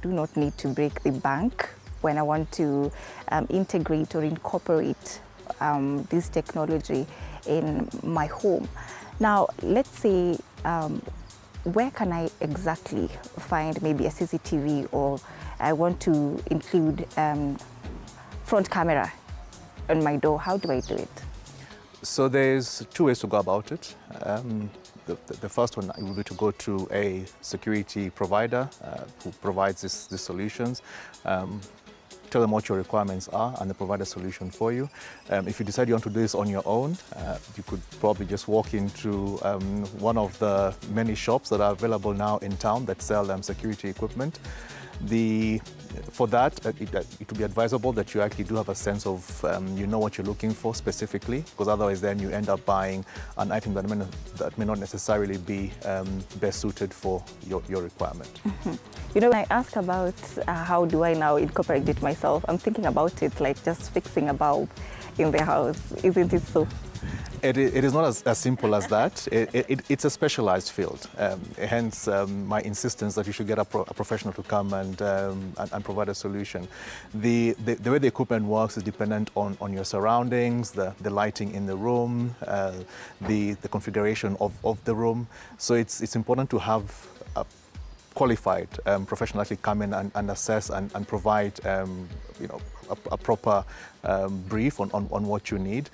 do not need to break the bank when I want to integrate or incorporate this technology in my home. Now, let's say, where can I exactly find maybe a CCTV, or I want to include front camera on my door? How do I do it? So there's two ways to go about it. The first one will be to go to a security provider who provides these solutions. Tell them what your requirements are and they provide a solution for you. If you decide you want to do this on your own, you could probably just walk into one of the many shops that are available now in town that sell security equipment. For that, it would be advisable that you actually do have a sense of, you know what you're looking for specifically, because otherwise then you end up buying an item that may not necessarily be best suited for your requirement. Mm-hmm. You know, when I ask about how do I now incorporate it myself, I'm thinking about it like just fixing a bulb in the house. Isn't it so? It is not as simple as that. It's a specialized field. Hence my insistence that you should get a professional to come and provide a solution. The way the equipment works is dependent on your surroundings, the lighting in the room, the configuration of the room. So it's important to have a qualified professional actually come in and assess and provide a proper brief on what you need.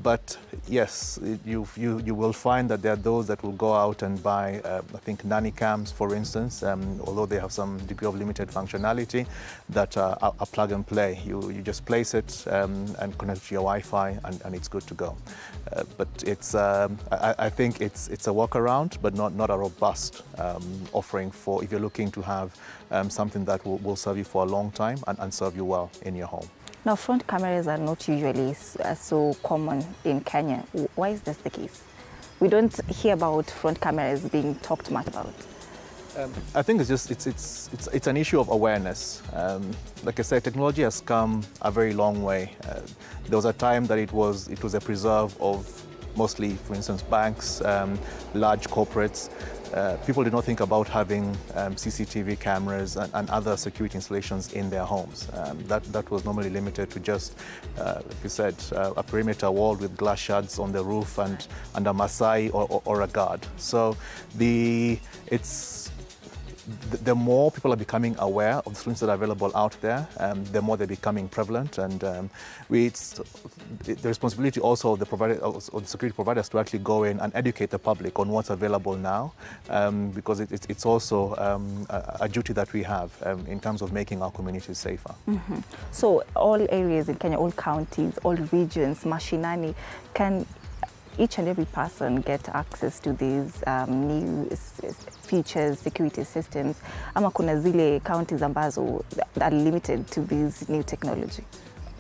But yes, you will find that there are those that will go out and buy, I think, nanny cams, for instance, although they have some degree of limited functionality, that are plug and play. You just place it and connect to your Wi-Fi and it's good to go. But it's, I think it's a workaround, but not a robust offering for if you're looking to have something that will serve you for a long time and serve you well in your home. Now, front cameras are not usually so common in Kenya. Why is this the case? We don't hear about front cameras being talked much about. I think it's an issue of awareness. Like I said, technology has come a very long way. There was a time that it was a preserve of mostly, for instance, banks, large corporates. People did not think about having CCTV cameras and other security installations in their homes. That was normally limited to just, like you said, a perimeter wall with glass shards on the roof and a Maasai or a guard. So the more people are becoming aware of the solutions that are available out there, the more they're becoming prevalent. And it's the responsibility also of the security providers to actually go in and educate the public on what's available now, because it's also a duty that we have in terms of making our communities safer. Mm-hmm. So all areas in Kenya, all counties, all regions, mashinani, can each and every person get access to these new features, security systems, ama kuna zile counties ambazo are limited to this new technology?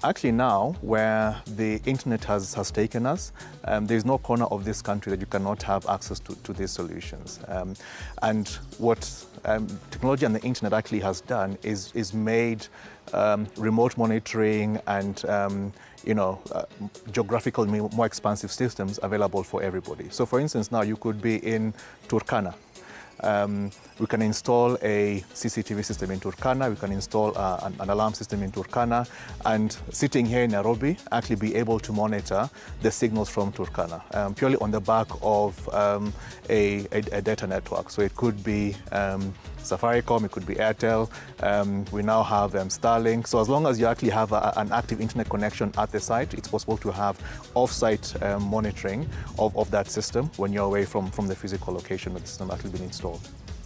Actually now, where the internet has taken us, there's no corner of this country that you cannot have access to these solutions. And what technology and the internet actually has done is made remote monitoring and geographical, more expansive systems available for everybody. So for instance, now you could be in Turkana. We can install a CCTV system in Turkana, we can install an alarm system in Turkana, and sitting here in Nairobi, actually be able to monitor the signals from Turkana, purely on the back of a data network. So it could be Safaricom, it could be Airtel, we now have Starlink. So as long as you actually have an active internet connection at the site, it's possible to have off-site monitoring of that system when you're away from the physical location that the system actually been installed.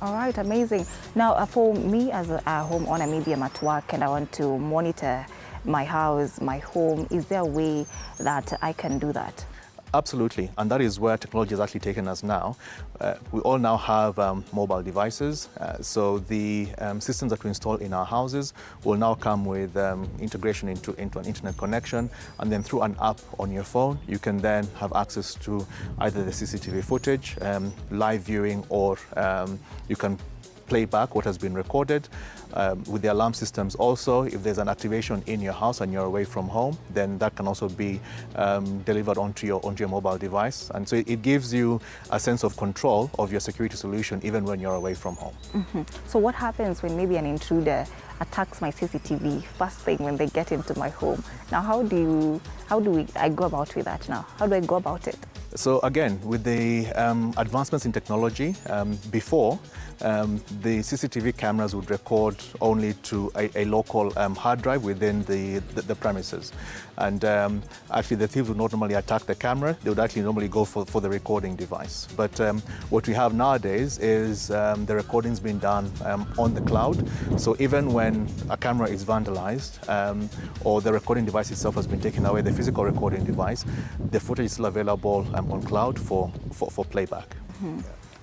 All right, amazing. Now, for me as a homeowner, maybe I'm at work and I want to monitor my house, my home, is there a way that I can do that? Absolutely, and that is where technology has actually taken us now. We all now have mobile devices, so the systems that we install in our houses will now come with integration into an internet connection, and then through an app on your phone, you can then have access to either the CCTV footage, live viewing, or you can play back what has been recorded. With the alarm systems also, if there's an activation in your house and you're away from home, then that can also be delivered onto your mobile device. And so it gives you a sense of control of your security solution even when you're away from home. So what happens when maybe an intruder attacks my CCTV first thing when they get into my home? Now, how do I go about with that now? How do I go about it? So again, with the advancements in technology, before the CCTV cameras would record only to a local hard drive within the premises. And actually the thieves would not normally attack the camera, they would actually normally go for the recording device. But what we have nowadays is the recording's being done on the cloud. So even when a camera is vandalized or the recording device itself has been taken away, the physical recording device, the footage is still available on cloud for playback.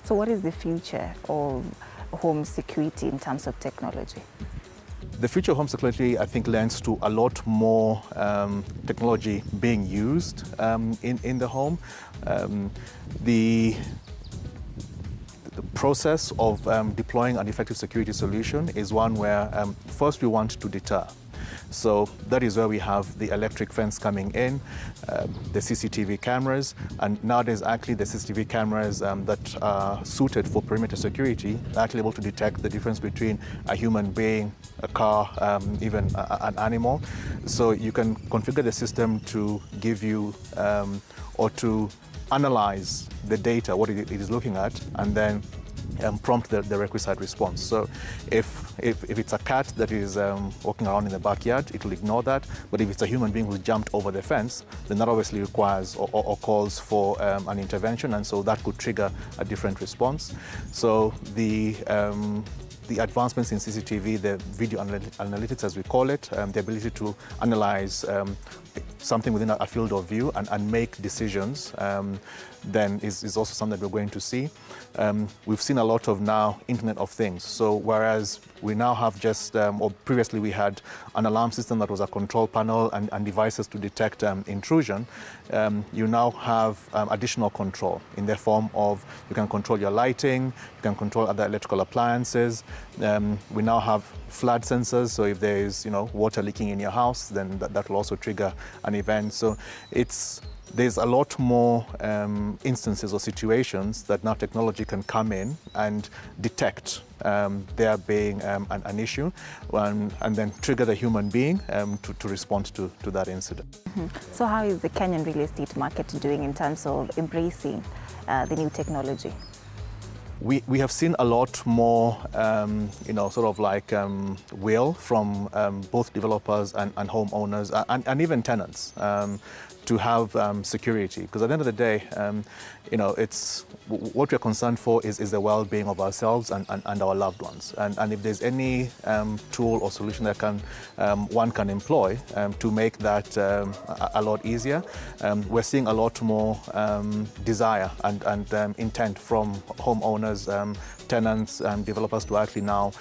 So what is the future of home security in terms of technology? The future of home security, I think, lends to a lot more technology being used in the home. The process of deploying an effective security solution is one where first we want to deter. So that is where we have the electric fence coming in, the CCTV cameras, and nowadays actually the CCTV cameras that are suited for perimeter security are actually able to detect the difference between a human being, a car, even an animal. So you can configure the system to give you or to analyze the data, what it is looking at, and then prompt the requisite response. So if it's a cat that is walking around in the backyard, it will ignore that. But if it's a human being who jumped over the fence, then that obviously requires or calls for an intervention, and so that could trigger a different response. So the advancements in CCTV, the video analytics as we call it, the ability to analyze something within a field of view and make decisions, then is also something that we're going to see. We've seen a lot of now Internet of Things. So whereas we now have just, or previously we had an alarm system that was a control panel and devices to detect intrusion, you now have additional control in the form of you can control your lighting, you can control other electrical appliances. We now have flood sensors, so if there is water leaking in your house, then that will also trigger an event. So there's a lot more instances or situations that now technology can come in and detect there being an issue and then trigger the human being to respond to that incident. So how is the Kenyan real estate market doing in terms of embracing the new technology? We have seen a lot more, sort of like will from both developers and homeowners and even tenants to have security. Because at the end of the day, it's what we're concerned for is the well-being of ourselves and our loved ones. And if there's any tool or solution that one can employ to make that a lot easier, we're seeing a lot more desire and intent from homeowners, tenants, developers to actually now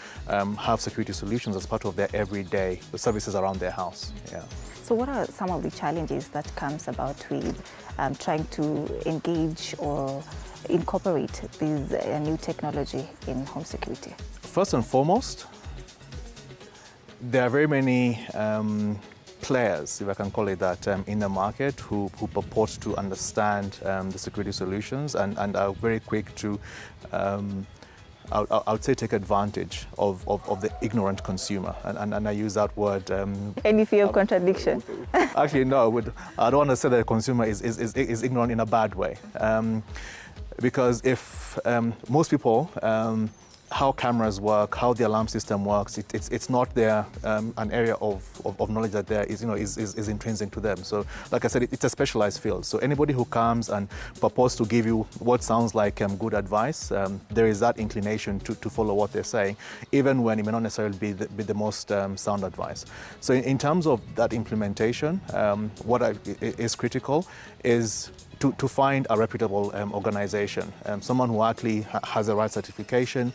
have security solutions as part of their everyday services around their house. Yeah. So what are some of the challenges that comes about with trying to engage or incorporate this new technology in home security? First and foremost, there are very many players, if I can call it that, in the market who purport to understand the security solutions and are very quick to I would say take advantage of the ignorant consumer, and I use that word. Any fear of contradiction? Actually, no. I don't want to say that the consumer is ignorant in a bad way, because if most people how cameras work, how the alarm system works, it's not there an area of knowledge that there is intrinsic to them. So like I said, it's a specialized field. So anybody who comes and purports to give you what sounds like good advice, there is that inclination to follow what they're saying, even when it may not necessarily be the most sound advice. So in terms of that implementation, what is critical is to find a reputable organization, someone who actually has the right certification,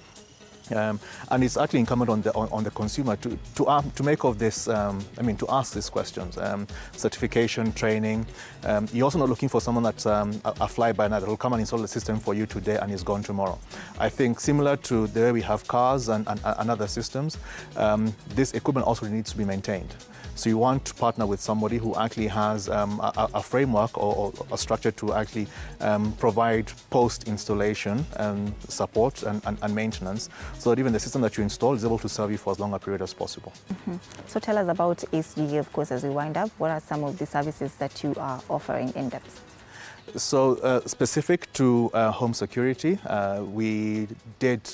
And it's actually incumbent on the consumer to make of this, to ask these questions. Certification, training. You're also not looking for someone that's a fly-by-night that will come and install the system for you today and is gone tomorrow. I think similar to the way we have cars and other systems, this equipment also needs to be maintained. So you want to partner with somebody who actually has a framework or a structure to actually provide post-installation support and maintenance, so that even the system that you install is able to serve you for as long a period as possible. Mm-hmm. So tell us about SGA, of course, as we wind up. What are some of the services that you are offering in depth? So specific to home security, we did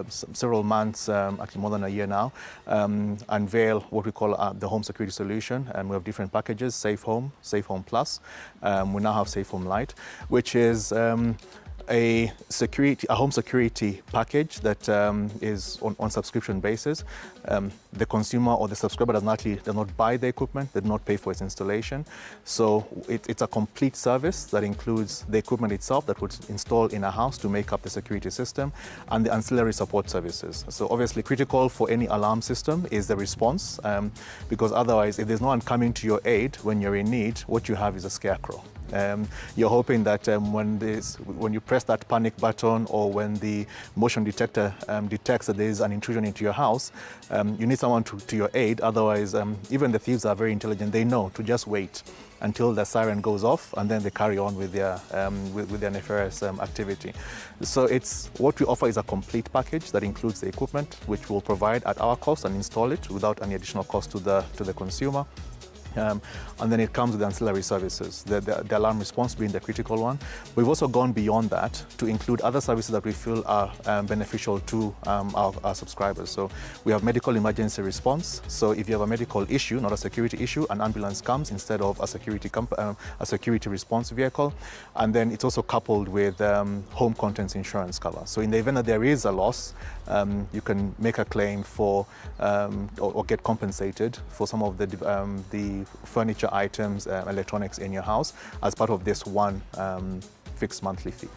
several months, actually more than a year now, unveil what we call the home security solution. And we have different packages: Safe Home, Safe Home Plus. We now have Safe Home Lite, which is a home security package that is on subscription basis. The consumer or the subscriber does not buy the equipment, they do not pay for its installation. So it's a complete service that includes the equipment itself that would install in a house to make up the security system, and the ancillary support services. So obviously critical for any alarm system is the response, because otherwise, if there's no one coming to your aid when you're in need, what you have is a scarecrow. You're hoping that when you press that panic button, or when the motion detector detects that there is an intrusion into your house, you need someone to your aid. Otherwise, even the thieves are very intelligent. They know to just wait until the siren goes off, and then they carry on with their nefarious activity. So what we offer is a complete package that includes the equipment, which we'll provide at our cost and install it without any additional cost to the consumer. And then it comes with ancillary services, the alarm response being the critical one. We've also gone beyond that to include other services that we feel are beneficial to our subscribers. So we have medical emergency response. So if you have a medical issue, not a security issue, an ambulance comes instead of a security response vehicle. And then it's also coupled with home contents insurance cover. So in the event that there is a loss, you can make a claim for or get compensated for some of the furniture items, electronics in your house as part of this one fixed monthly fee.